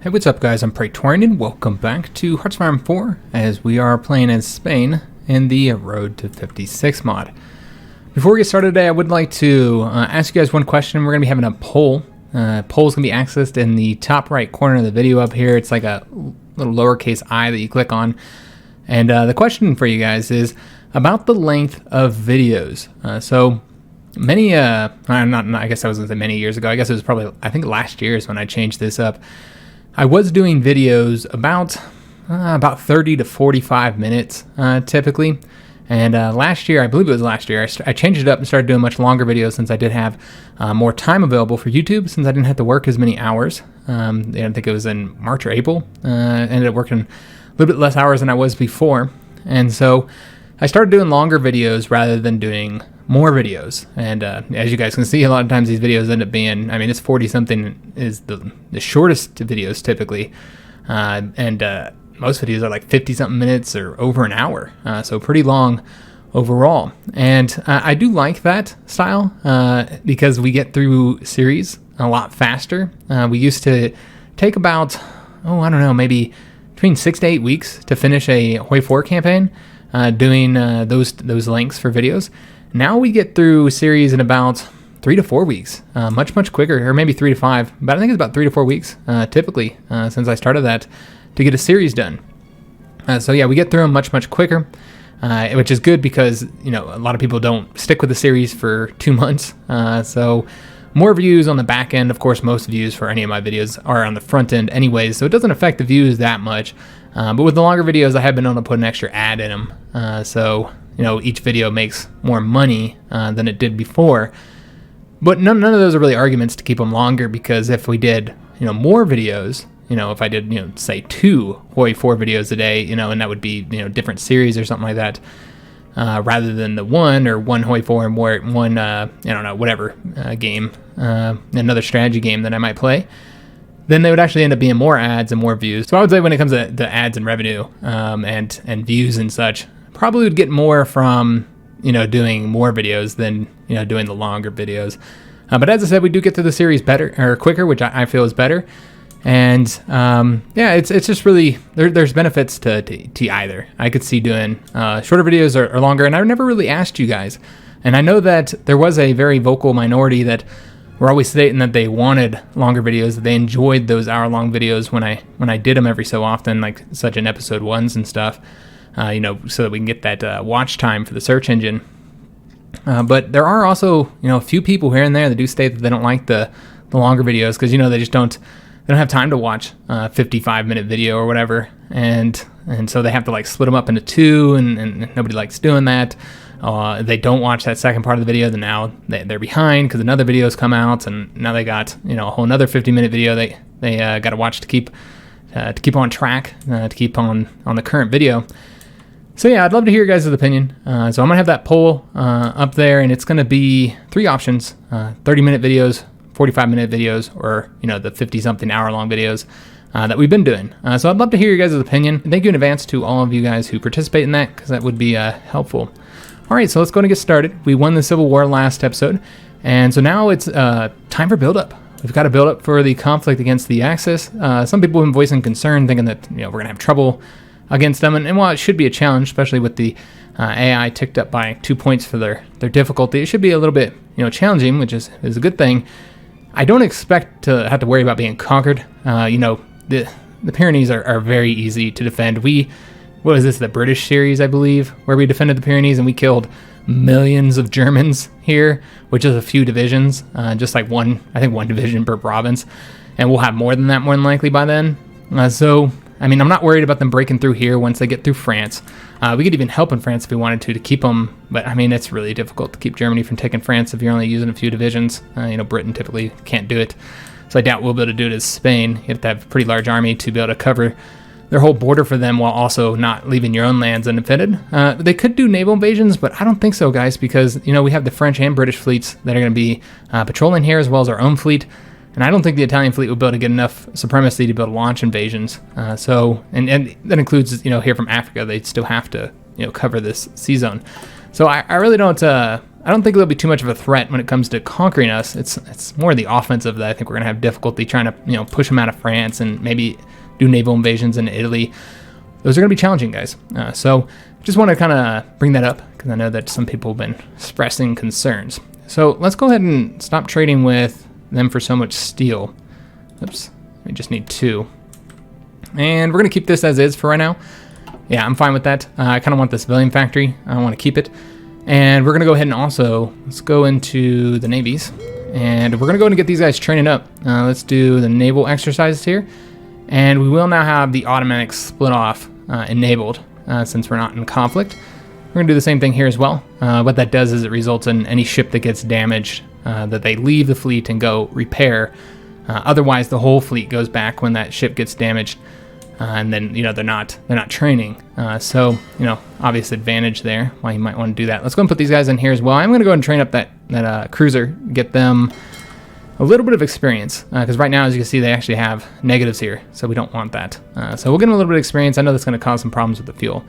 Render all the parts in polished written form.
Hey, what's up guys, I'm Praetorian and welcome back to HOI4 as we are playing as Spain in the Road to 56 mod. Before we get started today, I would like to ask you guys one question. We're going to be having a poll. Poll's going to be accessed in the top right corner of the video up here. It's like a little lowercase I that you click on. And the question for you guys is about the length of videos. So many, I guess I was going to say many years ago. I guess it was probably, I think last year is when I changed this up. I was doing videos about 30 to 45 minutes typically, and last year, I believe it was last year, I changed it up and started doing much longer videos since I did have more time available for YouTube, since I didn't have to work as many hours. I think it was in March or April. Ended up working a little bit less hours than I was before, and so I started doing longer videos rather than doing more videos. And as you guys can see, a lot of times these videos end up being, I mean, it's 40 something is the shortest videos typically, and most videos are like 50 something minutes or over an hour, so pretty long overall. And I do like that style because we get through series a lot faster. We used to take about, I don't know, maybe between 6 to 8 weeks to finish a HOI4 campaign, doing those lengths for videos. Now we get through series in about 3 to 4 weeks, much quicker, or maybe 3 to 5, but I think it's about 3 to 4 weeks typically since I started that to get a series done. So yeah, we get through them much quicker, which is good because, you know, a lot of people don't stick with the series for 2 months. So more views on the back end. Of course, most views for any of my videos are on the front end anyways, so it doesn't affect the views that much. But with the longer videos, I have been able to put an extra ad in them. So, you know, each video makes more money than it did before. But none of those are really arguments to keep them longer, because if we did, you know, more videos, you know, if I did, you know, say 2 HOI4 videos a day, you know, and that would be, you know, different series or something like that, rather than the one HOI4 and one, I don't know, whatever game, another strategy game that I might play, then they would actually end up being more ads and more views. So I would say when it comes to ads and revenue and views and such, probably would get more from, you know, doing more videos than, you know, doing the longer videos. But as I said, we do get through the series better or quicker, which I feel is better. And yeah, it's just really, there's benefits to either. I could see doing shorter videos or longer, and I never really asked you guys. And I know that there was a very vocal minority that were always stating that they wanted longer videos, that they enjoyed those hour-long videos when I did them every so often, like such in episode 1s and stuff, you know, so that we can get that watch time for the search engine. But there are also, you know, a few people here and there that do state that they don't like the longer videos because, you know, they just don't have time to watch a 55-minute video or whatever, and so they have to like split them up into 2, and nobody likes doing that. They don't watch that second part of the video, then now they're behind because another video's come out, and now they got, you know, a whole another 50-minute video they got to watch to keep on track, to keep on the current video. So yeah, I'd love to hear your guys' opinion. So I'm gonna have that poll up there, and it's gonna be 3 options: 30-minute videos, 45-minute videos, or, you know, the 50-something hour-long videos that we've been doing. So I'd love to hear your guys' opinion. Thank you in advance to all of you guys who participate in that, because that would be helpful. All right, so let's go and get started. We won the Civil War last episode, and so now it's time for build-up. We've got to build up for the conflict against the Axis. Some people have been voicing concern, thinking that, you know, we're going to have trouble against them, and while it should be a challenge, especially with the AI ticked up by 2 points for their difficulty, it should be a little bit, you know, challenging, which is a good thing. I don't expect to have to worry about being conquered. You know, the Pyrenees are very easy to defend. What is this, the British series, I believe, where we defended the Pyrenees and we killed millions of Germans here, which is a few divisions, just like one division per province, and we'll have more than that more than likely by then. So, I mean, I'm not worried about them breaking through here once they get through France. We could even help in France if we wanted to keep them, but I mean, it's really difficult to keep Germany from taking France if you're only using a few divisions. You know, Britain typically can't do it, so I doubt we'll be able to do it as Spain. You have to have a pretty large army to be able to cover their whole border for them while also not leaving your own lands undefended. They could do naval invasions, but I don't think so, guys, because, you know, we have the French and British fleets that are going to be patrolling here, as well as our own fleet. And I don't think the Italian fleet will be able to get enough supremacy to be able to launch invasions. So that includes, you know, here from Africa, they still have to, you know, cover this sea zone. So I really don't I don't think they'll be too much of a threat when it comes to conquering us. It's more the offensive that I think we're going to have difficulty trying to, push them out of France and maybe do naval invasions in Italy. Those are going to be challenging, guys. So just want to kind of bring that up because I know that some people have been expressing concerns. So let's go ahead and stop trading with them for so much steel. Oops, we just need 2. And we're going to keep this as is for right now. Yeah, I'm fine with that. I kind of want the civilian factory. I want to keep it. And we're going to go ahead and also, let's go into the navies. And we're going to go ahead and get these guys training up. Let's do the naval exercises here. And we will now have the automatic split off enabled since we're not in conflict. We're going to do the same thing here as well. What that does is it results in any ship that gets damaged, that they leave the fleet and go repair. Otherwise, the whole fleet goes back when that ship gets damaged. And then, they're not training. So, obvious advantage there, why you might want to do that. Let's go and put these guys in here as well. I'm going to go and train up that cruiser, get them a little bit of experience. Because right now, as you can see, they actually have negatives here. So we don't want that. So we'll get them a little bit of experience. I know that's going to cause some problems with the fuel.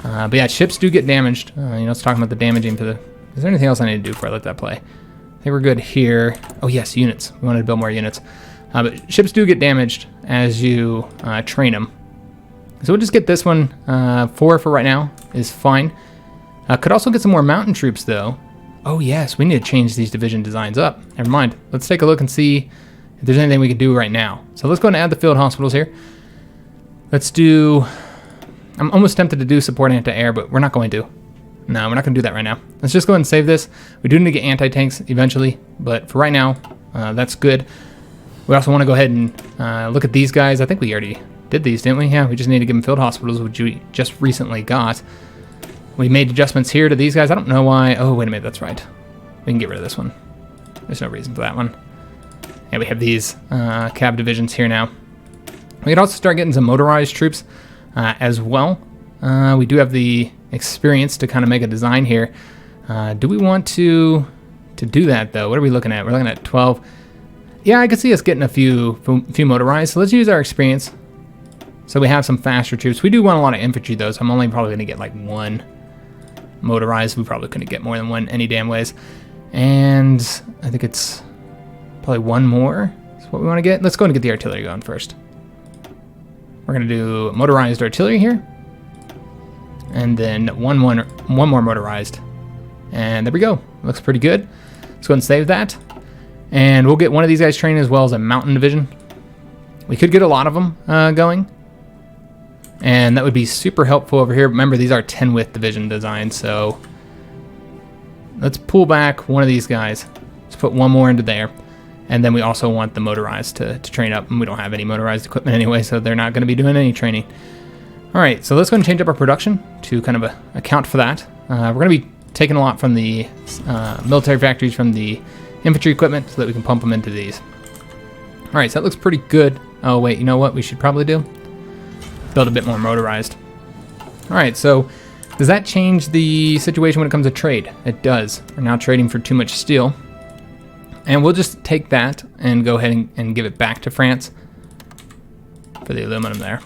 But yeah, ships do get damaged. It's talking about the damaging to the... Is there anything else I need to do before I let that play? I think we're good here. Oh yes, units. We wanted to build more units. But ships do get damaged as you train them. So we'll just get this one. 4 for right now is fine. Could also get some more mountain troops though. Oh yes, we need to change these division designs up. Never mind. Let's take a look and see if there's anything we can do right now. So let's go and add the field hospitals here. Let's do... I'm almost tempted to do support anti-air, but we're not going to. No, we're not going to do that right now. Let's just go ahead and save this. We do need to get anti-tanks eventually, but for right now, that's good. We also want to go ahead and look at these guys. I think we already did these, didn't we? Yeah, we just need to give them field hospitals, which we just recently got. We made adjustments here to these guys. I don't know why. Oh, wait a minute. That's right. We can get rid of this one. There's no reason for that one. And we have these cab divisions here now. We could also start getting some motorized troops as well. We do have the experience to kind of make a design here. Do we want to do that, though? What are we looking at? We're looking at 12. Yeah, I could see us getting a few motorized. So let's use our experience. So we have some faster troops. We do want a lot of infantry, though, so I'm only probably going to get like 1 motorized. We probably couldn't get more than 1 any damn ways. And I think it's probably 1 more is what we want to get. Let's go and get the artillery going first. We're going to do motorized artillery here. And then one more motorized. And there we go. Looks pretty good. Let's go ahead and save that. And we'll get one of these guys trained as well as a mountain division. We could get a lot of them going. And that would be super helpful over here. Remember, these are 10-width division designs, so let's pull back one of these guys. Let's put 1 more into there. And then we also want the motorized to train up. And we don't have any motorized equipment anyway, so they're not going to be doing any training. All right, so let's go and change up our production to kind of account for that. We're going to be taking a lot from the military factories, from the infantry equipment, so that we can pump them into these. All right, so that looks pretty good. Oh, wait, you know what we should probably do? Build a bit more motorized. All right, so does that change the situation when it comes to trade? It does. We're now trading for too much steel. And we'll just take that and go ahead and give it back to France for the aluminum there.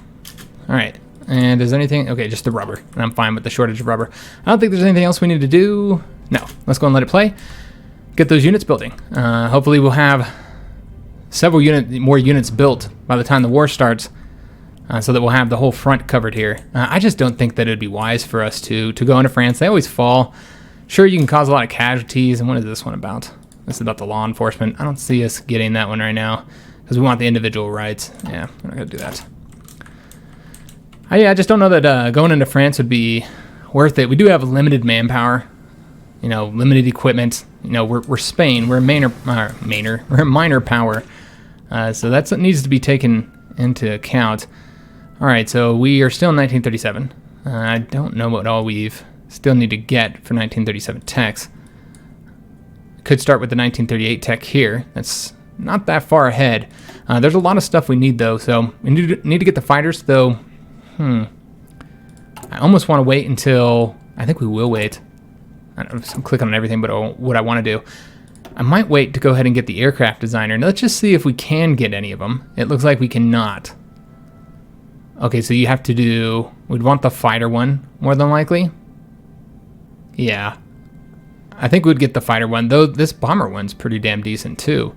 All right, and is anything? Okay, just the rubber, and I'm fine with the shortage of rubber. I don't think there's anything else we need to do. No, let's go and let it play. Get those units building. Hopefully we'll have several more units built by the time the war starts. So that we'll have the whole front covered here. I just don't think that it would be wise for us to go into France. They always fall. Sure, you can cause a lot of casualties. And what is this one about? This is about the law enforcement. I don't see us getting that one right now because we want the individual rights. Yeah, we're not going to do that. I just don't know that going into France would be worth it. We do have limited manpower, limited equipment. We're Spain. We're a minor power. So that's what needs to be taken into account. All right, so we are still in 1937. I don't know what all we've still need to get for 1937 techs. Could start with the 1938 tech here. That's not that far ahead. There's a lot of stuff we need, though, so we need to get the fighters, though. I almost want to wait until... I think we will wait. I'm clicking on everything but what I want to do. I might wait to go ahead and get the aircraft designer. Now, let's just see if we can get any of them. It looks like we cannot. Okay, so you have to do... We'd want the fighter one, more than likely. Yeah. I think we'd get the fighter one, though this bomber one's pretty damn decent too.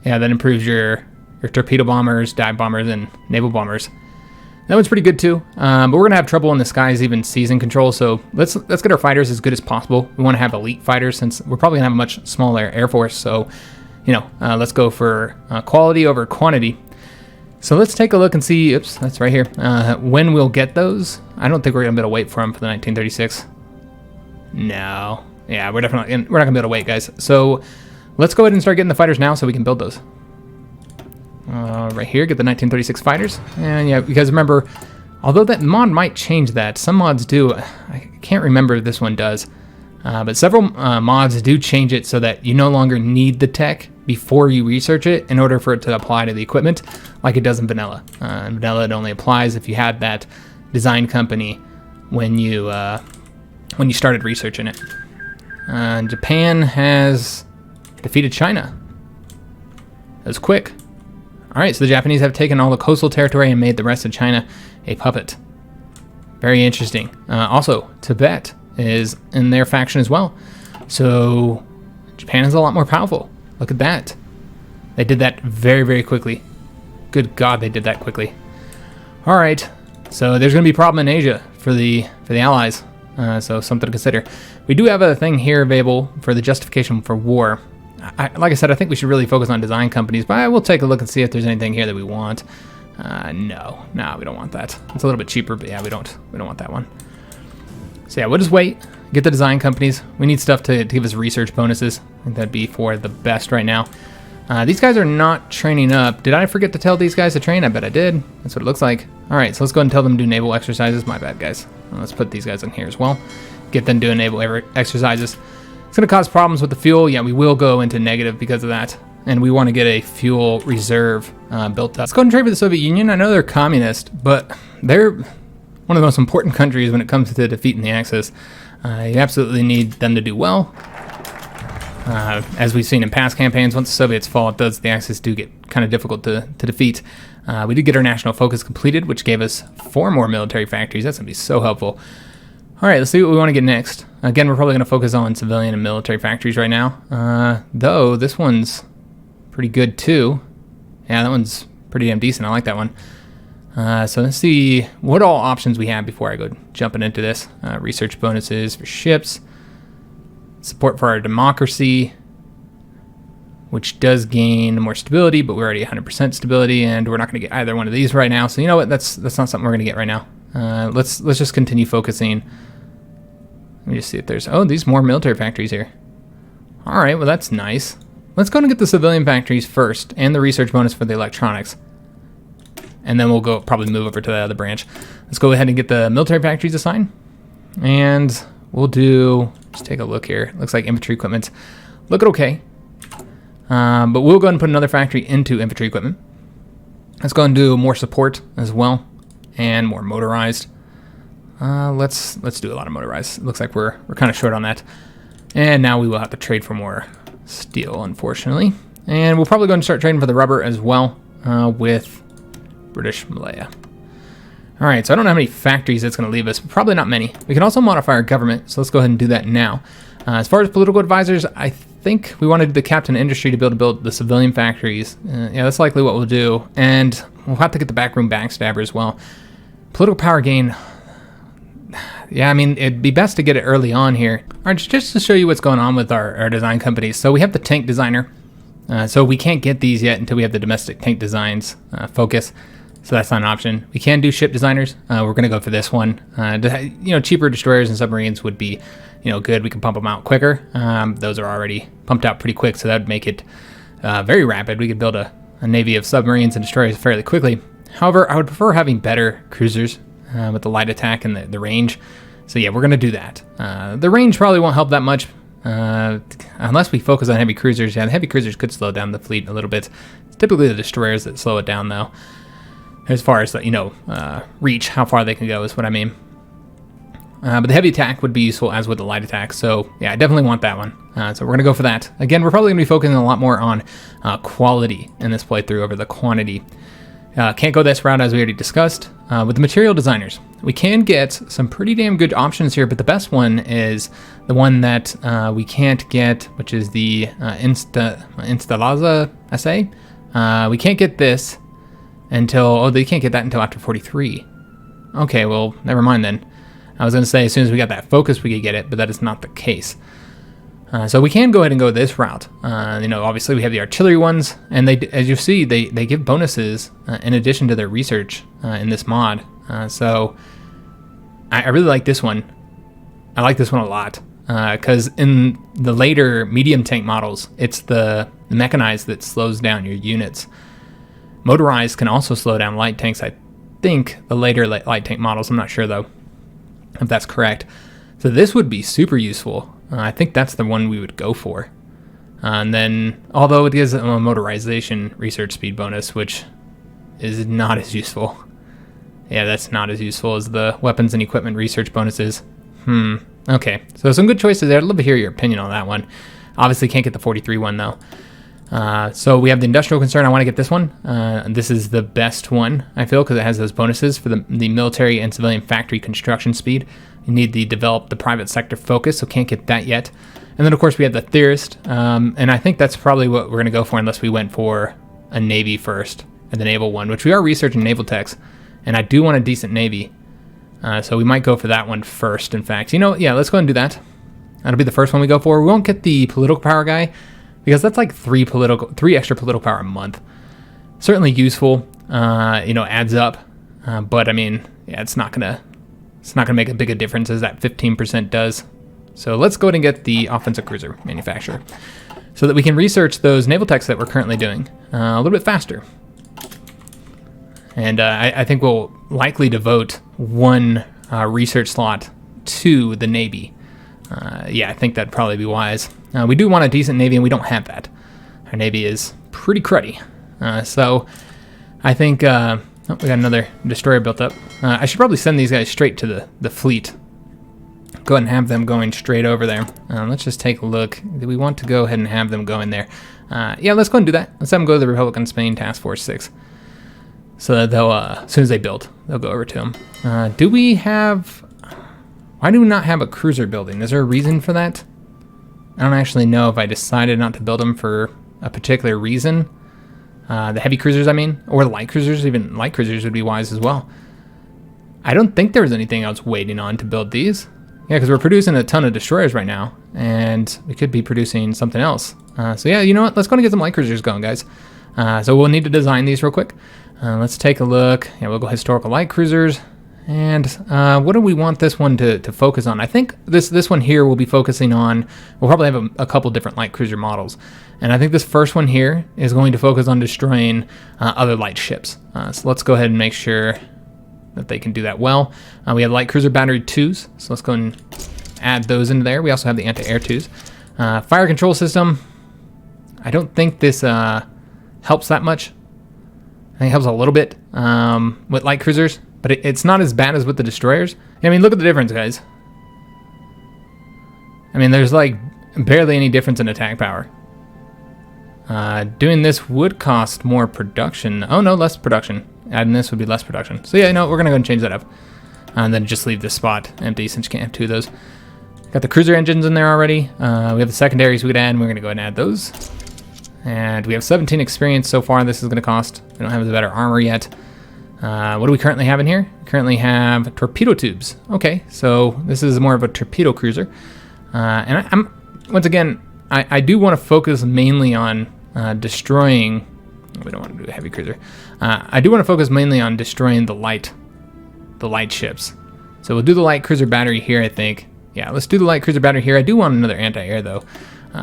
Yeah, that improves your torpedo bombers, dive bombers, and naval bombers. That one's pretty good too, but we're gonna have trouble in the skies, even season control. So let's get our fighters as good as possible. We want to have elite fighters since we're probably gonna have a much smaller air force. So, let's go for quality over quantity. So let's take a look and see. Oops, that's right here. When we'll get those. I don't think we're gonna be able to wait for them for the 1936. No, yeah, we're not gonna be able to wait, guys. So let's go ahead and start getting the fighters now, so we can build those. Right here, get the 1936 fighters. And yeah, because remember, although that mod might change that, some mods do. I can't remember if this one does, but several mods do change it so that you no longer need the tech before you research it in order for it to apply to the equipment, like it does in vanilla. In vanilla, it only applies if you had that design company when you started researching it. Japan has defeated China. That was quick. All right, so the Japanese have taken all the coastal territory and made the rest of China a puppet. Very interesting. Also, Tibet is in their faction as well. So Japan is a lot more powerful. Look at that. They did that very, very quickly. Good God, they did that quickly. All right, so there's going to be a problem in Asia for the Allies. So something to consider. We do have a thing here available for the justification for war. Like I said, I think we should really focus on design companies, but I will take a look and see if there's anything here that we want. No, we don't want that. It's a little bit cheaper, but yeah, we don't want that one. So yeah, we'll just wait, get the design companies. We need stuff to give us research bonuses. I think that'd be for the best right now. These guys are not training up. Did I forget to tell these guys to train? I bet I did. That's what it looks like. All right, so let's go ahead and tell them to do naval exercises. My bad, guys. Let's put these guys in here as well. Get them doing naval exercises. It's going to cause problems with the fuel. Yeah, we will go into negative because of that. And we want to get a fuel reserve built up. Let's go ahead and trade with the Soviet Union. I know they're communist, but they're one of the most important countries when it comes to defeating the Axis. You absolutely need them to do well. As we've seen in past campaigns, once the Soviets fall, the Axis do get kind of difficult to defeat. We did get our national focus completed, which gave us 4 more military factories. That's going to be so helpful. All right, let's see what we want to get next. Again, we're probably going to focus on civilian and military factories right now. Though, this one's pretty good too. Yeah, that one's pretty damn decent. I like that one. So let's see what all options we have before I go jumping into this. Research bonuses for ships. Support for our democracy, which does gain more stability, but we're already 100% stability, and we're not going to get either one of these right now. So you know what? That's not something we're going to get right now. Let's just continue focusing. Let me just see if there's... Oh, these more military factories here. All right, well, that's nice. Let's go and get the civilian factories first and the research bonus for the electronics. And then we'll probably move over to the other branch. Let's go ahead and get the military factories assigned. And we'll do... Just take a look here. Looks like infantry equipment. Look at okay. But we'll go ahead and put another factory into infantry equipment. Let's go and do more support as well. And more motorized. Let's do a lot of motorized. It looks like we're kind of short on that. And now we will have to trade for more steel, unfortunately. And we'll probably go and start trading for the rubber as well with British Malaya. All right, so I don't know how many factories that's going to leave us. Probably not many. We can also modify our government, so let's go ahead and do that now. As far as political advisors, I think we want to do the captain industry to be able to build the civilian factories. Yeah, that's likely what we'll do. And we'll have to get the backroom backstabber as well. Political power gain. Yeah, I mean, it'd be best to get it early on here. All right, just to show you what's going on with our design companies. So we have the tank designer. So we can't get these yet until we have the domestic tank designs focus. So that's not an option. We can do ship designers. We're going to go for this one. Cheaper destroyers and submarines would be, good. We can pump them out quicker. Those are already pumped out pretty quick, so that would make it very rapid. We could build a navy of submarines and destroyers fairly quickly. However, I would prefer having better cruisers with the light attack and the range. So yeah, we're going to do that. The range probably won't help that much unless we focus on heavy cruisers. Yeah, the heavy cruisers could slow down the fleet a little bit. It's typically the destroyers that slow it down, though. As far as, reach, how far they can go is what I mean. But the heavy attack would be useful as with the light attack. So, yeah, I definitely want that one. So we're going to go for that. Again, we're probably going to be focusing a lot more on quality in this playthrough over the quantity. Can't go this route as we already discussed. With the material designers, we can get some pretty damn good options here, but the best one is the one that we can't get, which is the Instalaza SA. We can't get this until, they can't get that until after 43. Okay, well, never mind then. I was going to say as soon as we got that focus we could get it, but that is not the case. So we can go ahead and go this route. Obviously we have the artillery ones, and they, as you see, they give bonuses in addition to their research in this mod. So I really like this one. I like this one a lot because in the later medium tank models, it's the mechanized that slows down your units. Motorized can also slow down light tanks. I think the later light tank models. I'm not sure though if that's correct. So this would be super useful. I think that's the one we would go for. And then, although it gives a motorization research speed bonus, which is not as useful. Yeah, that's not as useful as the weapons and equipment research bonuses. Okay, so some good choices there. I'd love to hear your opinion on that one. Obviously can't get the 43 one though. So we have the industrial concern. I want to get this one. This is the best one, I feel, because it has those bonuses for the military and civilian factory construction speed. You need to develop the private sector focus, so can't get that yet. And then, of course, we have the theorist, and I think that's probably what we're going to go for unless we went for a navy first, and the naval one, which we are researching naval techs, and I do want a decent navy. So we might go for that one first, in fact. Yeah, let's go ahead and do that. That'll be the first one we go for. We won't get the political power guy, because that's like three extra political power a month. Certainly useful, adds up, but I mean, yeah, it's not gonna make as big a difference as that 15% does. So let's go ahead and get the offensive cruiser manufacturer, so that we can research those naval techs that we're currently doing a little bit faster. And I think we'll likely devote one research slot to the Navy. Yeah, I think that'd probably be wise. We do want a decent Navy, and we don't have that. Our Navy is pretty cruddy. So I think we got another destroyer built up. I should probably send these guys straight to the fleet. Go ahead and have them going straight over there. Let's just take a look. Do we want to go ahead and have them go in there? Yeah, let's go ahead and do that. Let's have them go to the Republic of Spain Task Force 6. So that they'll, as soon as they build, they'll go over to them. Do we have... Why do we not have a cruiser building? Is there a reason for that? I don't actually know if I decided not to build them for a particular reason. The heavy cruisers, I mean, or light cruisers. Even light cruisers would be wise as well. I don't think there was anything else waiting on to build these. Yeah, because we're producing a ton of destroyers right now, and we could be producing something else. So yeah, you know what? Let's go and get some light cruisers going, guys. So we'll need to design these real quick. Let's take a look. Yeah, we'll go historical light cruisers. And what do we want this one to focus on? I think this one here will be focusing on, we'll probably have a couple different light cruiser models. And I think this first one here is going to focus on destroying other light ships. So let's go ahead and make sure that they can do that well. We have light cruiser battery 2s, so let's go and add those into there. We also have the anti-air 2s. Fire control system, I don't think this helps that much. I think it helps a little bit with light cruisers, but it's not as bad as with the destroyers. I mean, look at the difference, guys. I mean, there's like barely any difference in attack power. Doing this would cost more production. Oh no, less production. Adding this would be less production. So yeah, no, we're gonna go and change that up. And then just leave this spot empty since you can't have two of those. Got the cruiser engines in there already. We have the secondaries we could add, and we're gonna go ahead and add those. And we have 17 experience so far. This is gonna cost. We don't have the better armor yet. What do we currently have in here? We currently have torpedo tubes. Okay, so this is more of a torpedo cruiser. And I'm once again, I do want to focus mainly on destroying. We don't want to do a heavy cruiser. I do want to focus mainly on destroying the light ships. So we'll do the light cruiser battery here, I think. Yeah, let's do the light cruiser battery here. I do want another anti-air though.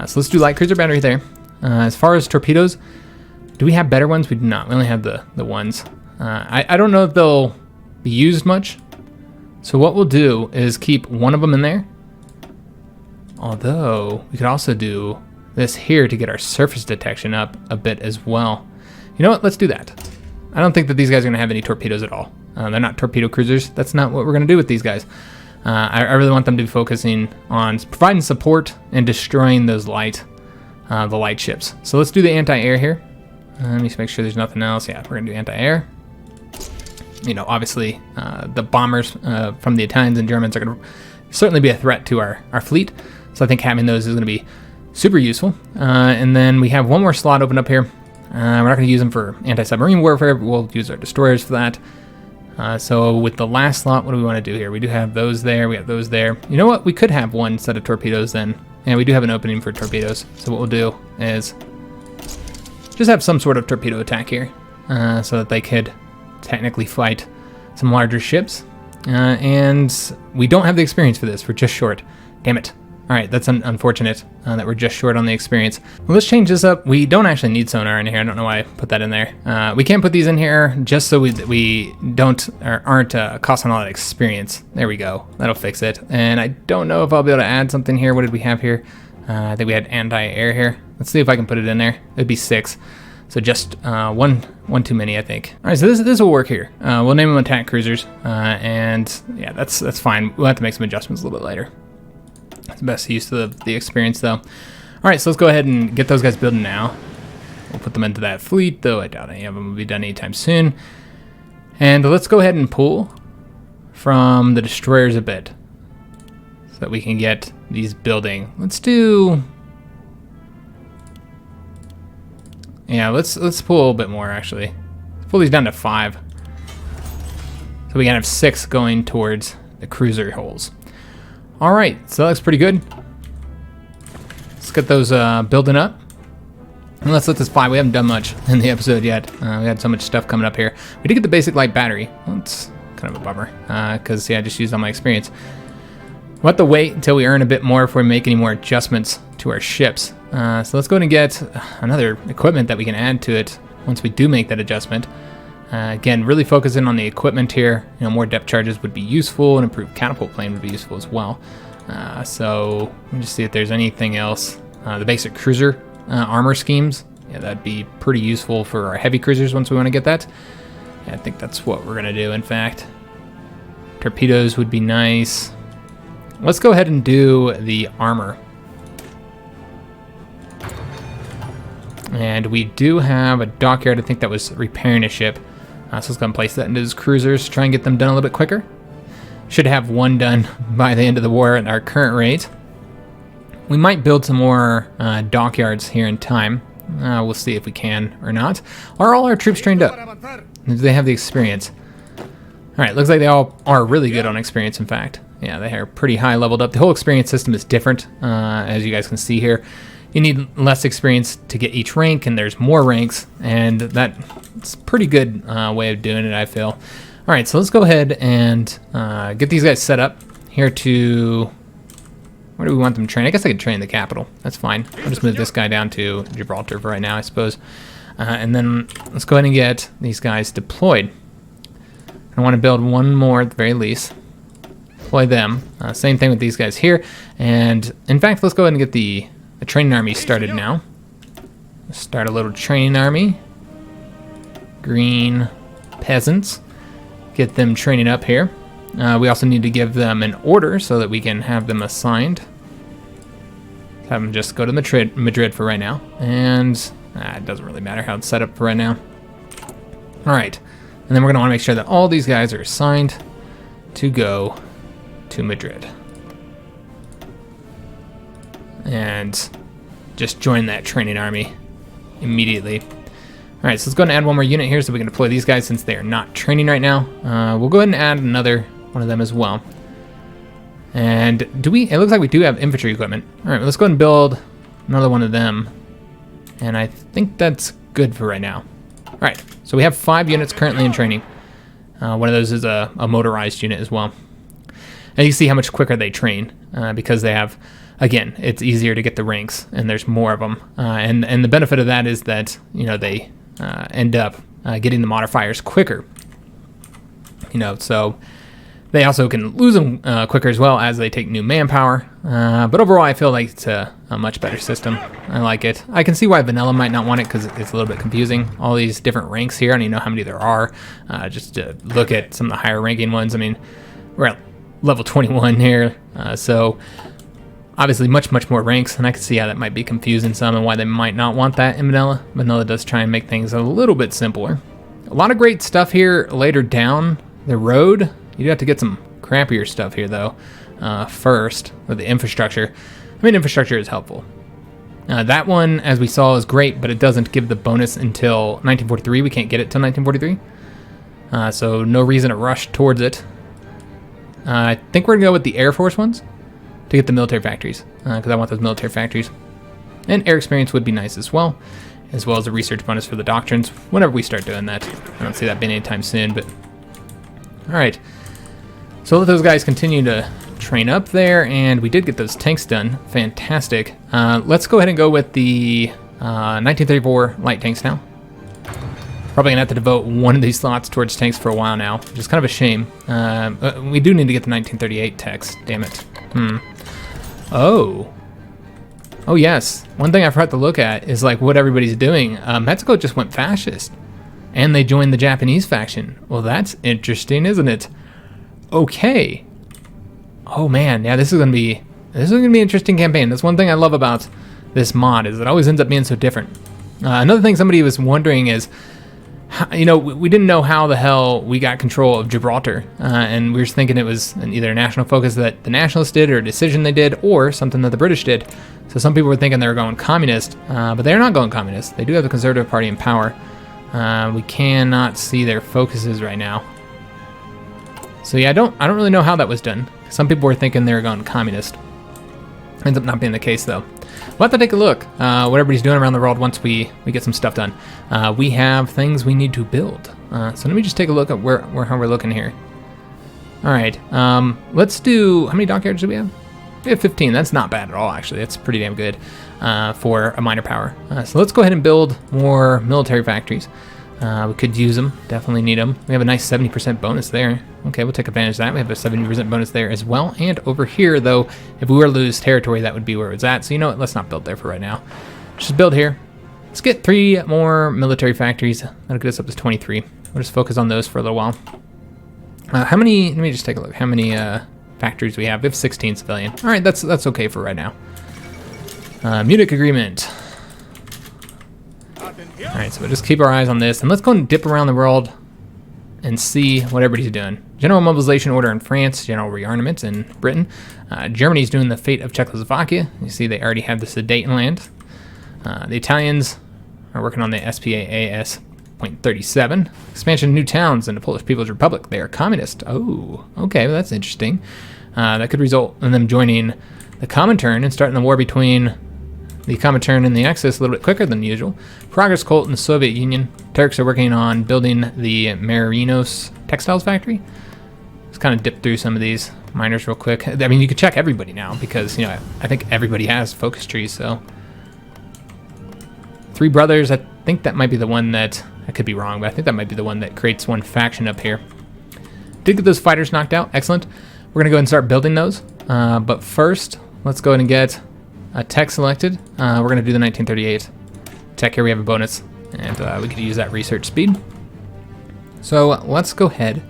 So let's do light cruiser battery there. As far as torpedoes, do we have better ones? We do not. We only have the ones. I don't know if they'll be used much. So what we'll do is keep one of them in there. Although we could also do this here to get our surface detection up a bit as well. You know what? Let's do that. I don't think that these guys are going to have any torpedoes at all. They're not torpedo cruisers. That's not what we're going to do with these guys. I really want them to be focusing on providing support and destroying those the light ships. So let's do the anti-air here. Let me just make sure there's nothing else. Yeah, we're going to do anti-air. obviously the bombers from the Italians and Germans are going to certainly be a threat to our fleet. So I think having those is going to be super useful. And then we have one more slot open up here. We're not going to use them for anti-submarine warfare, but we'll use our destroyers for that. So with the last slot, what do we want to do here? We do have those there. We have those there. You know what? We could have one set of torpedoes then. And we do have an opening for torpedoes. So what we'll do is just have some sort of torpedo attack here so that they could technically fight some larger ships. And we don't have the experience for this. We're just short. Damn it. All right, that's unfortunate that we're just short on the experience. Well, let's change this up. We don't actually need sonar in here. I don't know why I put that in there. We can put these in here just so we aren't costing a lot of experience. There we go. That'll fix it. And I don't know if I'll be able to add something here. What did we have here? I think we had anti-air here. Let's see if I can put it in there. It'd be 6. So just one too many, I think. All right, so this will work here. We'll name them attack cruisers, and yeah, that's fine. We'll have to make some adjustments a little bit later. It's the best use of the experience, though. All right, so let's go ahead and get those guys building now. We'll put them into that fleet, though I doubt any of them will be done anytime soon. And let's go ahead and pull from the destroyers a bit so that we can get these building. Let's do... Yeah, let's pull a little bit more, actually. Let's pull these down to 5. So we can have 6 going towards the cruiser holes. All right, so that looks pretty good. Let's get those building up. And let's let this fly. We haven't done much in the episode yet. We had so much stuff coming up here. We did get the basic light battery. Well, it's kind of a bummer because, yeah, I just used all my experience. We'll have to wait until we earn a bit more before we make any more adjustments to our ships. So let's go ahead and get another equipment that we can add to it once we do make that adjustment. Again, really focusing on the equipment here. More depth charges would be useful, and improved catapult plane would be useful as well. So let me just see if there's anything else. The basic cruiser armor schemes. Yeah, that'd be pretty useful for our heavy cruisers once we want to get that. Yeah, I think that's what we're gonna do, in fact. Torpedoes would be nice. Let's go ahead and do the armor. And we do have a dockyard. I think that was repairing a ship. So let's go and place that into his cruisers to try and get them done a little bit quicker. Should have one done by the end of the war at our current rate. We might build some more dockyards here in time. We'll see if we can or not. Are all our troops trained up? Do they have the experience? All right, looks like they all are really good on experience, in fact. Yeah, they are pretty high leveled up. The whole experience system is different, as you guys can see here. You need less experience to get each rank, and there's more ranks, and that's a pretty good way of doing it, I feel. All right, so let's go ahead and get these guys set up here to... Where do we want them trained? I guess I could train the capital. That's fine. I'll just move this guy down to Gibraltar for right now, I suppose. And then let's go ahead and get these guys deployed. I want to build one more at the very least. Deploy them. Same thing with these guys here. And in fact, let's go ahead and get the training army started now. Let's start a little training army. Green peasants. Get them training up here. We also need to give them an order so that we can have them assigned. Have them just go to Madrid for right now. And it doesn't really matter how it's set up for right now. All right. And then we're going to want to make sure that all these guys are assigned to go to Madrid. And just join that training army immediately. All right, so let's go ahead and add one more unit here so we can deploy these guys since they are not training right now. We'll go ahead and add another one of them as well. And it looks like we do have infantry equipment. All right, let's go ahead and build another one of them. And I think that's good for right now. All right, so we have 5 units currently in training. One of those is a motorized unit as well. And you see how much quicker they train because they have, again, it's easier to get the ranks and there's more of them. And the benefit of that is that, they end up getting the modifiers quicker. So they also can lose them quicker as well as they take new manpower. But overall, I feel like it's a much better system. I like it. I can see why Vanilla might not want it because it's a little bit confusing. All these different ranks here. I don't even know how many there are. Just to look at some of the higher ranking ones. I mean, we're at level 21 here. So obviously much more ranks. And I can see how that might be confusing some and why they might not want that in Vanilla. Vanilla does try and make things a little bit simpler. A lot of great stuff here later down the road. You do have to get some crappier stuff here, though, first, with the infrastructure. I mean, infrastructure is helpful. That one, as we saw, is great, but it doesn't give the bonus until 1943. We can't get it till 1943. So no reason to rush towards it. I think we're going to go with the Air Force ones to get the military factories, because I want those military factories. And air experience would be nice as well as the research bonus for the doctrines, whenever we start doing that. I don't see that being anytime soon, but... Alright. So let those guys continue to train up there, and we did get those tanks done. Fantastic. Let's go ahead and go with the 1934 light tanks now. Probably gonna have to devote one of these slots towards tanks for a while now, which is kind of a shame. We do need to get the 1938 techs, damn it. Oh yes, one thing I forgot to look at is like what everybody's doing. Mexico just went fascist, and they joined the Japanese faction. Well, that's interesting, isn't it? Okay. Oh man, yeah, this is gonna be an interesting campaign. That's one thing I love about this mod, is it always ends up being so different. Another thing somebody was wondering is, you know, we didn't know how the hell we got control of Gibraltar, and we were thinking it was either a national focus that the nationalists did, or a decision they did, or something that the British did. So some people were thinking they were going communist, but they're not going communist. They do have the Conservative Party in power. We cannot see their focuses right now. So yeah, I don't really know how that was done. Some people were thinking they were going communist. Ends up not being the case though. We'll have to take a look what everybody's doing around the world once we get some stuff done. We have things we need to build. So let me just take a look at how we're looking here. All right, let's do, how many dockyards do we have? We have 15. That's not bad at all, actually. That's pretty damn good for a minor power. So let's go ahead and build more military factories. We could use them, definitely need them. We have a nice 70% bonus there. Okay, we'll take advantage of that. We have a 70% bonus there as well. And over here, though, if we were to lose territory, that would be where it's at. So you know what, let's not build there for right now. Just build here. Let's get 3 more military factories. That'll get us up to 23. We'll just focus on those for a little while. How many, let me just take a look. How many factories we have? We have 16 civilian. All right, that's okay for right now. Munich Agreement. All right, so we'll just keep our eyes on this, and let's go and dip around the world and see what everybody's doing. General mobilization order in France, general rearmament in Britain. Germany's doing the fate of Czechoslovakia. You see they already have the Sudetenland. The Italians are working on the SPAAS .37. Expansion of new towns in the Polish People's Republic. They are communist. Oh, okay, well, that's interesting. That could result in them joining the Comintern and starting the war between the Comintern and the Axis a little bit quicker than usual. Progress Cult in the Soviet Union. Turks are working on building the Marinos textiles factory. Let's kind of dip through some of these miners real quick. I mean, you could check everybody now because, you know, I think everybody has focus trees, so. Three Brothers, I think that might be the one that, I could be wrong, but I think that might be the one that creates one faction up here. Did get those fighters knocked out, excellent. We're gonna go ahead and start building those. But first, let's go ahead and get a tech selected. We're gonna do the 1938 tech here. We have a bonus, and we could use that research speed. So let's go ahead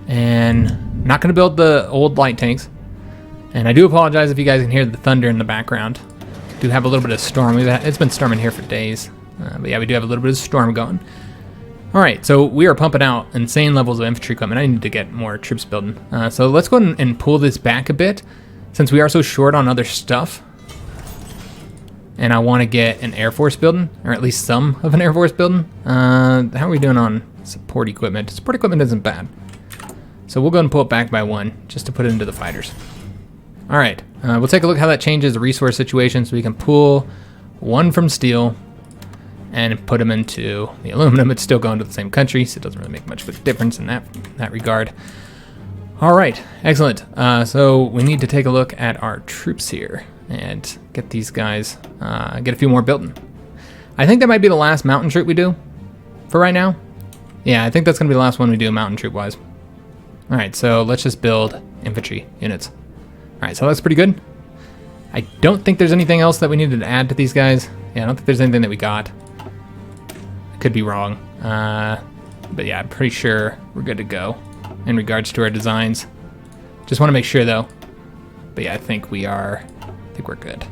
and not gonna build the old light tanks. And I do apologize if you guys can hear the thunder in the background. We do have a little bit of storm. It's been storming here for days, but yeah, we do have a little bit of storm going. All right, so we are pumping out insane levels of infantry equipment. I need to get more troops building. So let's go ahead and pull this back a bit, since we are so short on other stuff. And I want to get an Air Force building, or at least some of an Air Force building. How are we doing on support equipment? Support equipment isn't bad. So we'll go ahead and pull it back by 1, just to put it into the fighters. All right, we'll take a look how that changes the resource situation. So we can pull 1 from steel and put them into the aluminum. It's still going to the same country, so it doesn't really make much of a difference in that regard. All right, excellent. So we need to take a look at our troops here and get these guys, get a few more building. I think that might be the last mountain troop we do for right now. Yeah, I think that's gonna be the last one we do mountain troop wise. All right, so let's just build infantry units. All right, so that's pretty good. I don't think there's anything else that we needed to add to these guys. Yeah, I don't think there's anything that we got. I could be wrong, but yeah, I'm pretty sure we're good to go in regards to our designs. Just wanna make sure though. But yeah, I think we're good.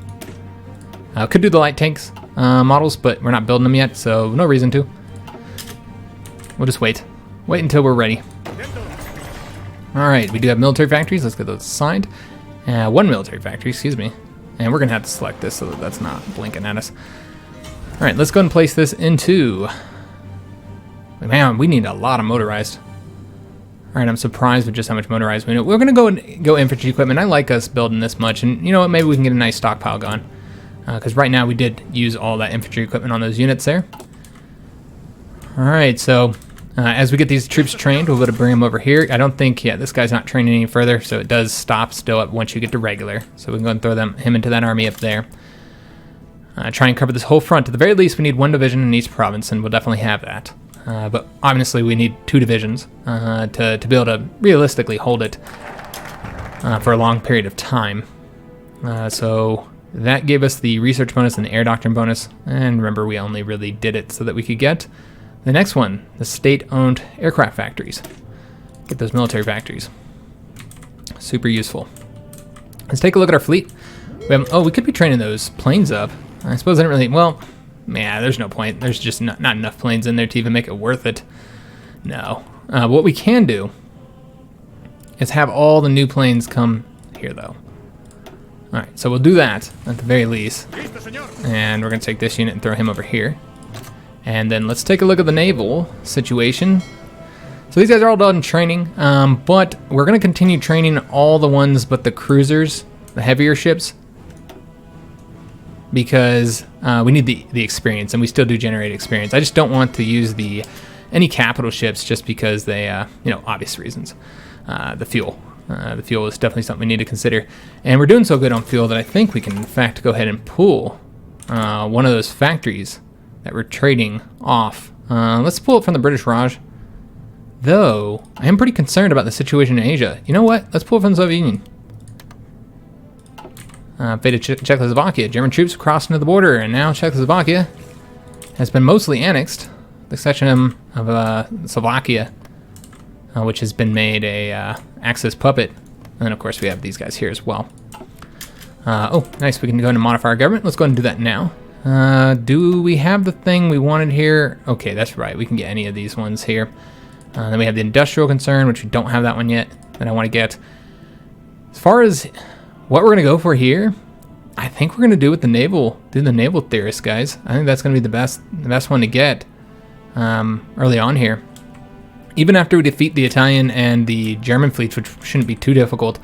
Could do the light tanks models, but we're not building them yet, so no reason to. We'll just wait. Wait until we're ready. Alright, we do have military factories. Let's get those assigned. One military factory, excuse me. And we're going to have to select this so that that's not blinking at us. Alright, let's go ahead and place this into... Man, we need a lot of motorized. Alright, I'm surprised with just how much motorized we need. We're going to go infantry equipment. I like us building this much. And you know what, maybe we can get a nice stockpile going. Because right now we did use all that infantry equipment on those units there. Alright, so as we get these troops trained, we'll be able to bring them over here. I don't think, yeah, this guy's not training any further, so it does stop still up once you get to regular. So we can go and throw him into that army up there. Try and cover this whole front. At the very least, we need one division in each province, and we'll definitely have that. But obviously, we need 2 divisions to be able to realistically hold it for a long period of time. So that gave us the research bonus and the air doctrine bonus. And remember, we only really did it so that we could get the next one, the state-owned aircraft factories. Get those military factories. Super useful. Let's take a look at our fleet. We could be training those planes up. I suppose I didn't really, well, yeah, there's no point. There's just not enough planes in there to even make it worth it. No. What we can do is have all the new planes come here, though. All right, so we'll do that at the very least. And we're going to take this unit and throw him over here. And then let's take a look at the naval situation. So these guys are all done training, but we're going to continue training all the ones but the cruisers, the heavier ships, because we need the experience, and we still do generate experience. I just don't want to use any capital ships just because they, obvious reasons. The fuel. The fuel is definitely something we need to consider. And we're doing so good on fuel that I think we can, in fact, go ahead and pull one of those factories that we're trading off. Let's pull it from the British Raj. Though, I am pretty concerned about the situation in Asia. You know what? Let's pull it from the Soviet Union. Fate of Czechoslovakia. German troops crossed into the border, and now Czechoslovakia has been mostly annexed. The section of Slovakia, which has been made a Axis puppet. And then, of course, we have these guys here as well. Oh, nice. We can go ahead and modify our government. Let's go ahead and do that now. Do we have the thing we wanted here? Okay, that's right. We can get any of these ones here. Then we have the industrial concern, which we don't have that one yet that I want to get. As far as what we're going to go for here, I think we're going to do with the naval theorist, guys. I think that's going to be the best one to get early on here. Even after we defeat the Italian and the German fleets, which shouldn't be too difficult,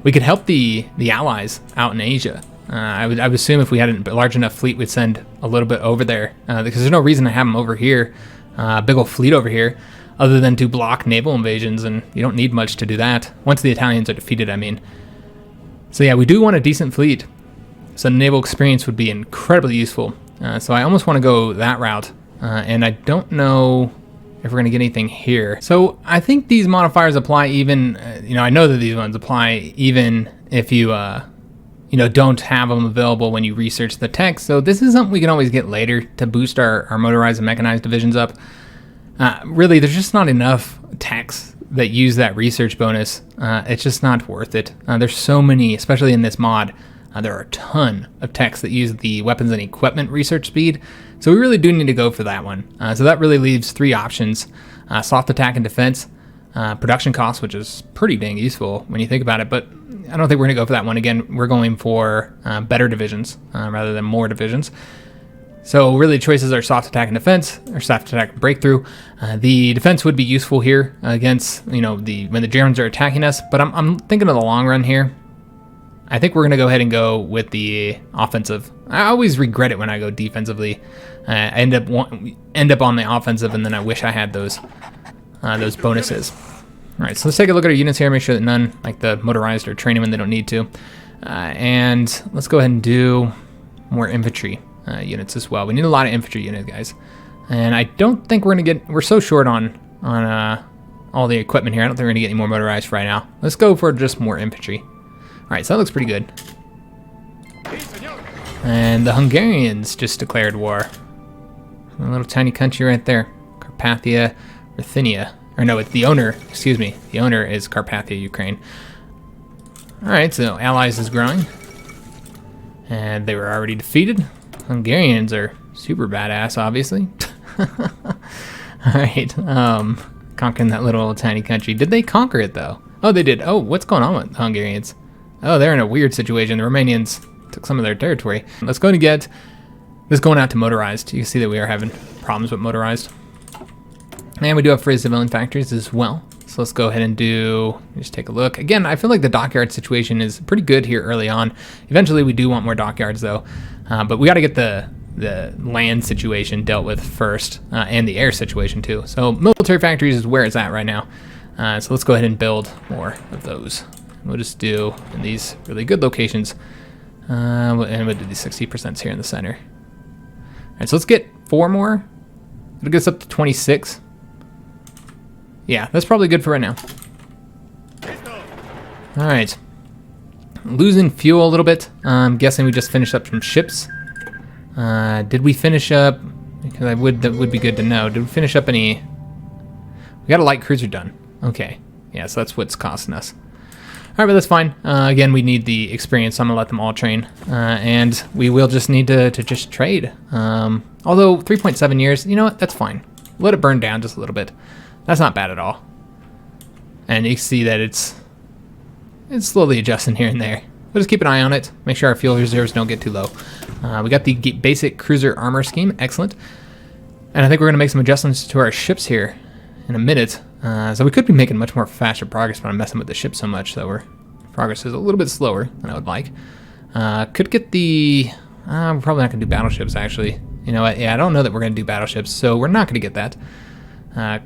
we could help the allies out in Asia. I would assume if we had a large enough fleet, we'd send a little bit over there, because there's no reason to have them over here, big old fleet over here, other than to block naval invasions, and you don't need much to do that. Once the Italians are defeated, I mean. So yeah, we do want a decent fleet, so naval experience would be incredibly useful. So I almost want to go that route, and I don't know if we're going to get anything here. So I think these modifiers apply even, I know that these ones apply even if you, don't have them available when you research the text. So this is something we can always get later to boost our motorized and mechanized divisions up. Really, there's just not enough techs that use that research bonus. It's just not worth it. There's so many, especially in this mod, there are a ton of techs that use the weapons and equipment research speed. So we really do need to go for that one. So that really leaves 3 options. Soft attack and defense, production costs, which is pretty dang useful when you think about it, but I don't think we're going to go for that one. Again, we're going for better divisions rather than more divisions. So really the choices are soft attack and defense, or soft attack and breakthrough. The defense would be useful here against, when the Germans are attacking us, but I'm thinking of the long run here. I think we're going to go ahead and go with the offensive. I always regret it when I go defensively. I end up on the offensive, and then I wish I had those bonuses. All right, so let's take a look at our units here, make sure that none, like the motorized, are training when they don't need to. And let's go ahead and do more infantry units as well. We need a lot of infantry units, guys. And I don't think we're so short on all the equipment here. I don't think we're going to get any more motorized right now. Let's go for just more infantry. All right, so that looks pretty good. And the Hungarians just declared war. A little tiny country right there. Carpathia, Ruthenia. Or no, it's the owner, excuse me. The owner is Carpathia, Ukraine. All right, so allies is growing. And they were already defeated. Hungarians are super badass, obviously. Alright, conquering that little tiny country. Did they conquer it, though? Oh, they did. Oh, what's going on with the Hungarians? Oh, they're in a weird situation. The Romanians took some of their territory. Let's go and get this going out to motorized. You can see that we are having problems with motorized. And we do have free civilian factories as well. So let's go ahead and just take a look. Again, I feel like the dockyard situation is pretty good here early on. Eventually, we do want more dockyards, though. But we got to get the land situation dealt with first, and the air situation, too. So military factories is where it's at right now. So let's go ahead and build more of those. We'll just do in these really good locations. And we'll do these 60% here in the center. All right, so let's get 4 more. It'll get us up to 26. Yeah, that's probably good for right now. All right. Losing fuel a little bit. I'm guessing we just finished up some ships. Did we finish up? Because that would be good to know. Did we finish up any? We got a light cruiser done. Okay. Yeah, so that's what's costing us. All right, but that's fine. Again, we need the experience, so I'm gonna let them all train. And we will just need to just trade. Although 3.7 years, you know what? That's fine. Let it burn down just a little bit. That's not bad at all. And you can see that it's slowly adjusting here and there. We'll just keep an eye on it. Make sure our fuel reserves don't get too low. We got the basic cruiser armor scheme. Excellent. And I think we're going to make some adjustments to our ships here in a minute. So we could be making much more faster progress, but I'm messing with the ship so much that our progress is a little bit slower than I would like. Could get the... we're probably not going to do battleships, actually. You know what? Yeah, I don't know that we're going to do battleships, so we're not going to get that.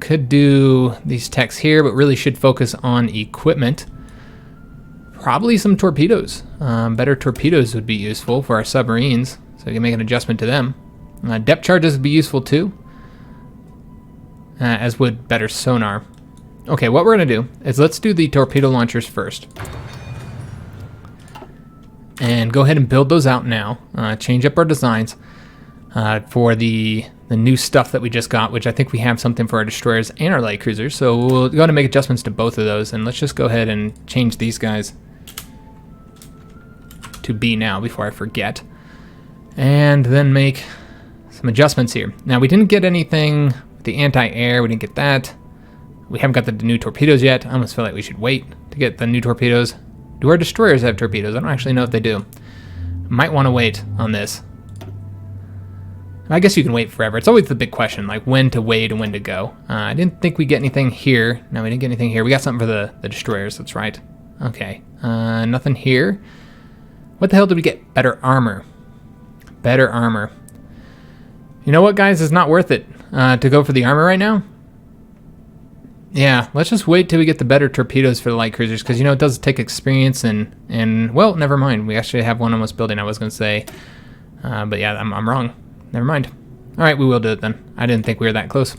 Could do these techs here, but really should focus on equipment. Probably some torpedoes. Better torpedoes would be useful for our submarines, so we can make an adjustment to them. Depth charges would be useful too, as would better sonar. Okay, what we're going to do is let's do the torpedo launchers first. And go ahead and build those out now. Change up our designs for the new stuff that we just got, which I think we have something for our destroyers and our light cruisers. So we'll go to make adjustments to both of those, and let's just go ahead and change these guys to B now before I forget. And then make some adjustments here. Now, we didn't get anything with the anti-air. We didn't get that. We haven't got the new torpedoes yet. I almost feel like we should wait to get the new torpedoes. Do our destroyers have torpedoes? I don't actually know if they do. Might want to wait on this. I guess you can wait forever. It's always the big question, like when to wait and when to go. I didn't think we get anything here. No, we didn't get anything here. We got something for the destroyers, that's right. Okay, nothing here. What the hell did we get? Better armor. Better armor. You know what, guys? It's not worth it to go for the armor right now. Yeah, let's just wait till we get the better torpedoes for the light cruisers, because, you know, it does take experience and well, never mind. We actually have one almost building, I was going to say. But yeah, I'm wrong. Never mind. All right, we will do it then. I didn't think we were that close.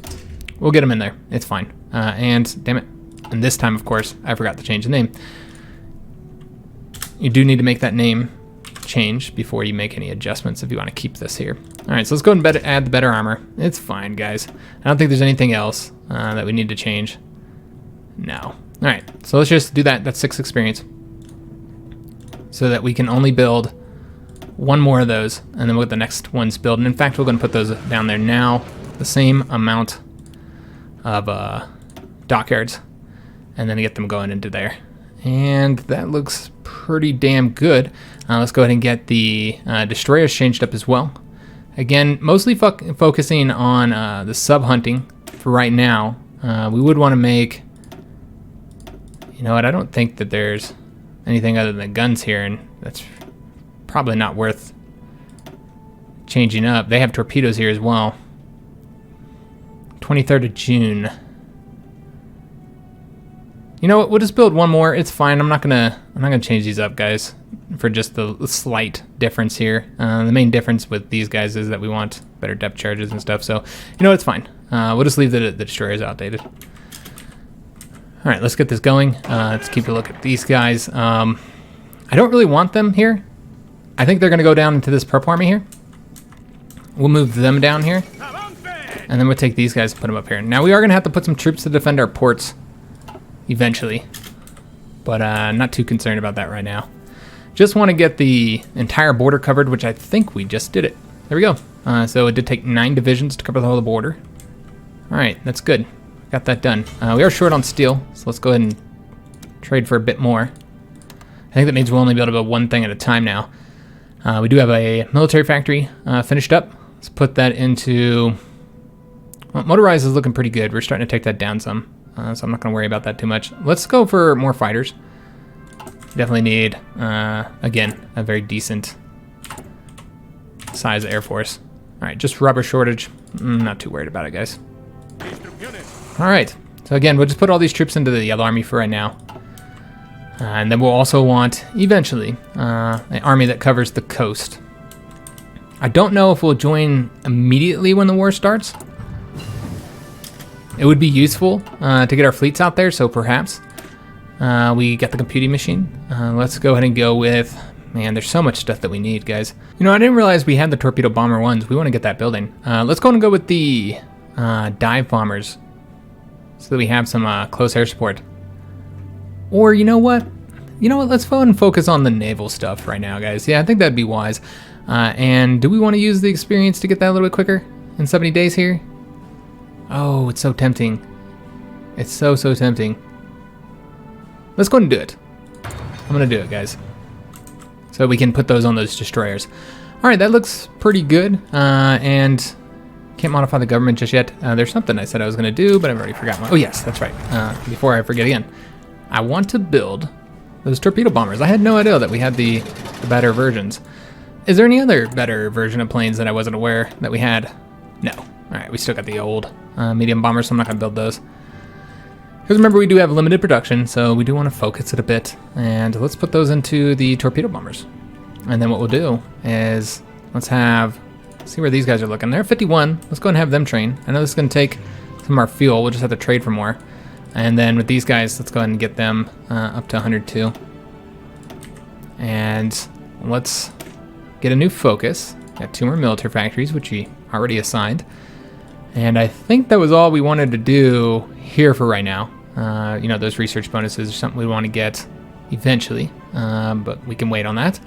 We'll get them in there. It's fine. And damn it. And this time, of course, I forgot to change the name. You do need to make that name change before you make any adjustments if you want to keep this here. All right, so let's go and add the better armor. It's fine, guys. I don't think there's anything else that we need to change. No. All right, so let's just do that. That's 6 experience. So that we can only build one more of those, and then we'll get the next ones built. And in fact, we're going to put those down there now. The same amount of dockyards, and then get them going into there. And that looks pretty damn good. Let's go ahead and get the destroyers changed up as well. Again, mostly focusing on the sub-hunting for right now. We would want to make... You know what, I don't think that there's anything other than guns here, and that's probably not worth changing up. They have torpedoes here as well. 23rd of June. You know what? We'll just build one more. It's fine. I'm not gonna change these up, guys, for just the slight difference here. The main difference with these guys is that we want better depth charges and stuff. So you know, it's fine. We'll just leave the destroyers outdated. All right, let's get this going. Let's keep a look at these guys. I don't really want them here. I think they're gonna go down into this purple army here. We'll move them down here, and then we'll take these guys and put them up here. Now we are gonna have to put some troops to defend our ports eventually, but not too concerned about that right now. Just want to get the entire border covered, which I think we just did it. There we go. So it did take 9 divisions to cover the whole border. Alright, that's good. Got that done. We are short on steel, so let's go ahead and trade for a bit more. I think that means we'll only be able to build one thing at a time now. We do have a military factory finished up. Let's put that into... Well, motorized is looking pretty good. We're starting to take that down some, so I'm not going to worry about that too much. Let's go for more fighters. Definitely need, again, a very decent size Air Force. Alright, just rubber shortage. Not too worried about it, guys. Alright, so again, we'll just put all these troops into the Yellow Army for right now. And then we'll also want, eventually, an army that covers the coast. I don't know if we'll join immediately when the war starts. It would be useful to get our fleets out there, so perhaps we get the computing machine. Let's go ahead and go with... Man, there's so much stuff that we need, guys. You know, I didn't realize we had the torpedo bomber ones. We want to get that building. Let's go ahead and go with the dive bombers so that we have some close air support. Or you know what? Let's go ahead and focus on the naval stuff right now, guys. Yeah, I think that'd be wise. And do we want to use the experience to get that a little bit quicker in 70 days here? Oh, it's so tempting. It's so tempting. Let's go ahead and do it. I'm going to do it, guys. So we can put those on those destroyers. All right, that looks pretty good. And can't modify the government just yet. There's something I said I was going to do, but I've already forgotten. Oh, yes, that's right. Before I forget again. I want to build those torpedo bombers. I had no idea that we had the better versions. Is there any other better version of planes that I wasn't aware that we had? No. All right, we still got the old medium bombers, so I'm not going to build those. Because remember, we do have limited production, so we do want to focus it a bit. And let's put those into the torpedo bombers. And then what we'll do is let's see where these guys are looking. They're 51. Let's go and have them train. I know this is going to take some of our fuel. We'll just have to trade for more. And then with these guys, let's go ahead and get them up to 102. And let's get a new focus. Got 2 more military factories, which we already assigned. And I think that was all we wanted to do here for right now. Those research bonuses are something we want to get eventually, but we can wait on that.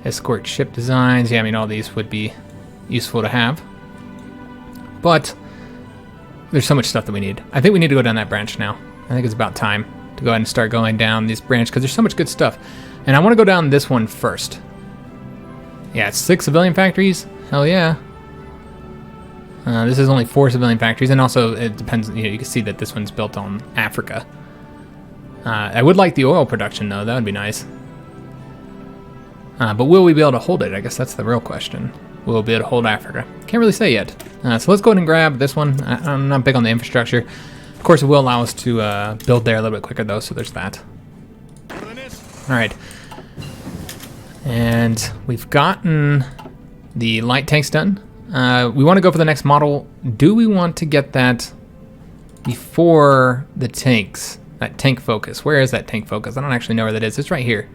Escort ship designs. Yeah, I mean, all these would be useful to have. But there's so much stuff that we need. I think we need to go down that branch now. I think it's about time to go ahead and start going down this branch because there's so much good stuff. And I want to go down this one first. Yeah, it's 6 civilian factories. Hell yeah. This is only 4 civilian factories, and also it depends. You can see that this one's built on Africa. I would like the oil production, though. That would be nice. But will we be able to hold it? I guess that's the real question. Will we be able to hold Africa? Can't really say yet. So let's go ahead and grab this one. I'm not big on the infrastructure. Of course, it will allow us to build there a little bit quicker, though, so there's that. All right. And we've gotten the light tanks done. We want to go for the next model. Do we want to get that before the tanks? That tank focus. Where is that tank focus? I don't actually know where that is. It's right here.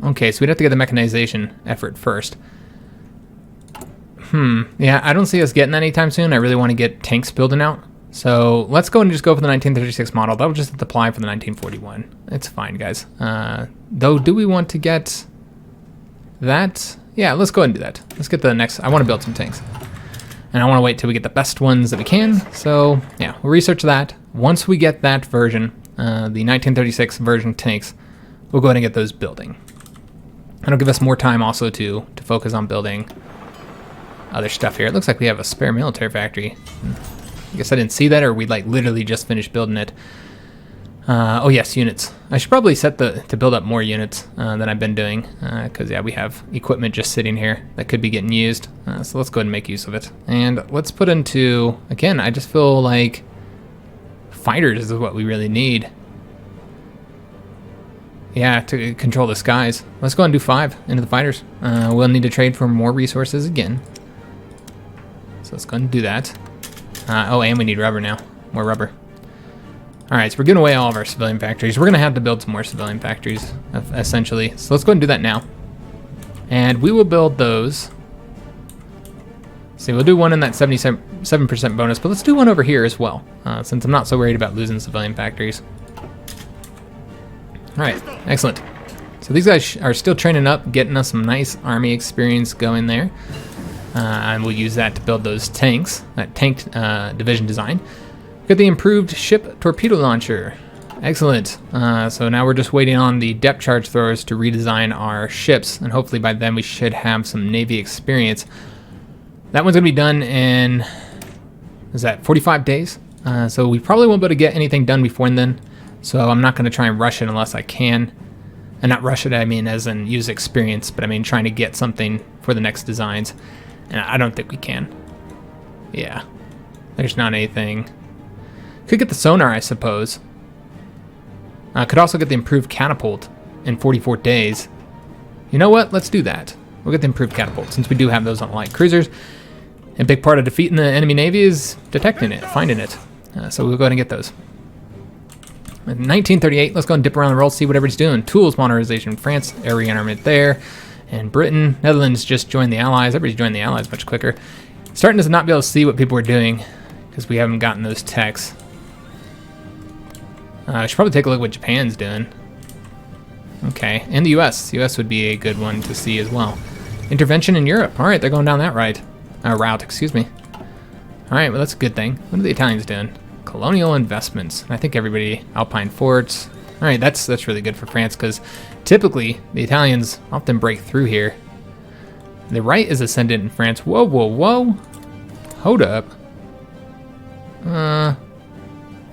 Okay, so we'd have to get the mechanization effort first. Yeah, I don't see us getting that anytime soon. I really want to get tanks building out. So let's go and just go for the 1936 model. That'll just apply for the 1941. It's fine, guys. Though, do we want to get that? Yeah, let's go ahead and do that. Let's get the next. I want to build some tanks. And I want to wait till we get the best ones that we can. So, yeah, we'll research that. Once we get that version, the 1936 version tanks, we'll go ahead and get those building. It'll give us more time also to focus on building other stuff here. It looks like we have a spare military factory. I guess I didn't see that, or we like literally just finished building it. Oh yes, units. I should probably set to build up more units than I've been doing, because yeah, we have equipment just sitting here that could be getting used. So let's go ahead and make use of it. And let's put into, again, I just feel like fighters is what we really need. Yeah, to control the skies. Let's go ahead and do 5 into the fighters. We'll need to trade for more resources again. So let's go ahead and do that. Oh, and we need rubber now. More rubber. Alright, so we're giving away all of our civilian factories. We're going to have to build some more civilian factories, essentially. So let's go ahead and do that now. And we will build those. See, we'll do one in that 77% bonus, but let's do one over here as well, since I'm not so worried about losing civilian factories. Alright, excellent. So these guys are still training up, getting us some nice army experience going there. and we'll use that to build those tanks, that tank division design. Got the improved ship torpedo launcher. Excellent. So now we're just waiting on the depth charge throwers to redesign our ships, and hopefully by then we should have some Navy experience. That one's going to be done in, is that 45 days? So we probably won't be able to get anything done before then, so I'm not going to try and rush it unless I can. And not rush it, I mean as in use experience, but I mean trying to get something for the next designs. And I don't think we can. Yeah, there's not anything. Could get the sonar, I suppose. Could also get the improved catapult in 44 days. You know what? Let's do that. We'll get the improved catapult, since we do have those on light cruisers. And a big part of defeating the enemy navy is detecting it, finding it. So we'll go ahead and get those. In 1938, let's go and dip around the world, see what everybody's doing. Tools modernization, France, air rearmament there. And Britain, Netherlands just joined the Allies. Everybody's joined the Allies much quicker. Starting to not be able to see what people are doing, because we haven't gotten those techs. I should probably take a look at what Japan's doing. Okay, and the US. The US would be a good one to see as well. Intervention in Europe. All right, they're going down that route, excuse me. All right, well, that's a good thing. What are the Italians doing? Colonial investments. I think everybody, Alpine forts. All right, that's really good for France, because typically the Italians often break through here. The right is ascendant in France. Whoa, whoa, whoa. Hold up.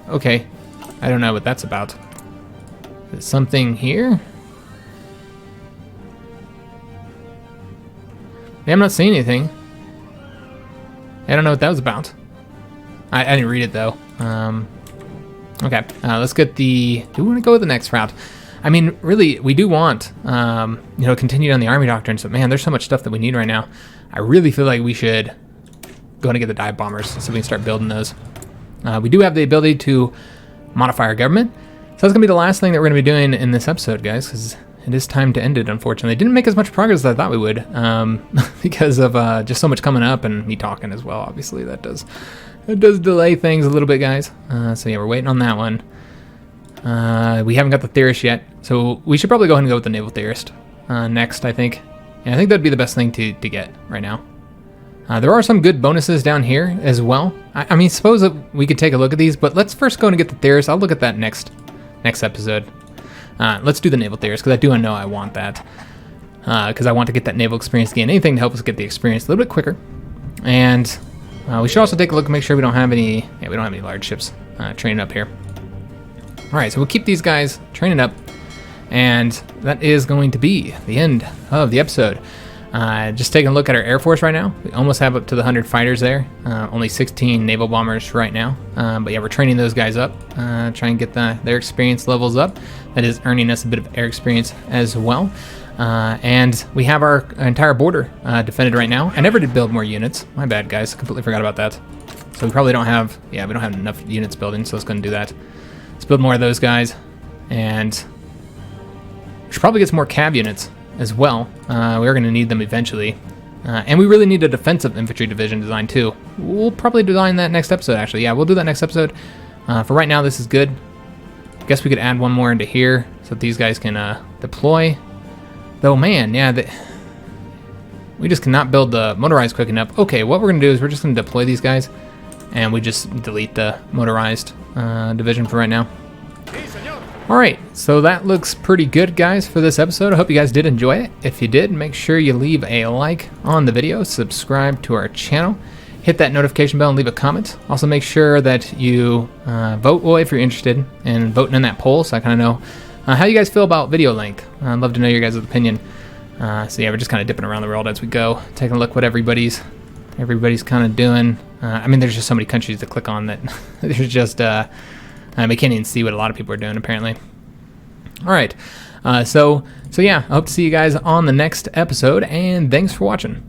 Okay. I don't know what that's about. Is something here? Yeah, I'm not seeing anything. I don't know what that was about. I didn't read it though. Okay, let's get the. Do we want to go with the next route? I mean, really, we do want, continue on the army doctrine. So, man, there's so much stuff that we need right now. I really feel like we should go and get the dive bombers so we can start building those. We do have the ability to modify our government. So that's gonna be the last thing that we're gonna be doing in this episode, guys, because it is time to end it, unfortunately. Didn't make as much progress as I thought we would, because of just so much coming up and me talking as well. Obviously, that does delay things a little bit, guys. So yeah, we're waiting on that one. We haven't got the theorist yet, so we should probably go ahead and go with the naval theorist next, I think. Yeah, I think that'd be the best thing to get right now. There are some good bonuses down here as well. I mean, suppose that we could take a look at these, but let's first go and get the theorist. I'll look at that next episode. Let's do the naval theorist, because I do know I want that. Because I want to get that naval experience again. Anything to help us get the experience a little bit quicker. And we should also take a look and make sure we don't have any. Yeah, we don't have any large ships training up here. All right, so we'll keep these guys training up, and that is going to be the end of the episode. Just taking a look at our Air Force right now. We almost have up to the 100 fighters there. Only 16 naval bombers right now. But yeah, we're training those guys up. Try and get their experience levels up. That is earning us a bit of air experience as well. And we have our entire border defended right now. I never did build more units. My bad, guys. Completely forgot about that. So we probably don't have, we don't have enough units building, so let's go and do that. Let's build more of those guys. And we should probably get some more cab units as well. We're going to need them eventually. And we really need a defensive infantry division design too. We'll probably design that next episode, actually. Yeah, we'll do that next episode. For right now, this is good. I guess we could add one more into here so that these guys can deploy. Though, man, yeah, we just cannot build the motorized quick enough. Okay, what we're going to do is we're just going to deploy these guys, and we just delete the motorized division for right now. Alright, so that looks pretty good, guys, for this episode. I hope you guys did enjoy it. If you did, make sure you leave a like on the video, subscribe to our channel, hit that notification bell, and leave a comment. Also, make sure that you vote if you're interested in voting in that poll, so I kind of know how you guys feel about video length. I'd love to know your guys' opinion. So yeah, we're just kind of dipping around the world as we go, taking a look what everybody's kind of doing. I mean, there's just so many countries to click on that there's just we can't even see what a lot of people are doing, apparently. All right, so yeah, I hope to see you guys on the next episode, and thanks for watching.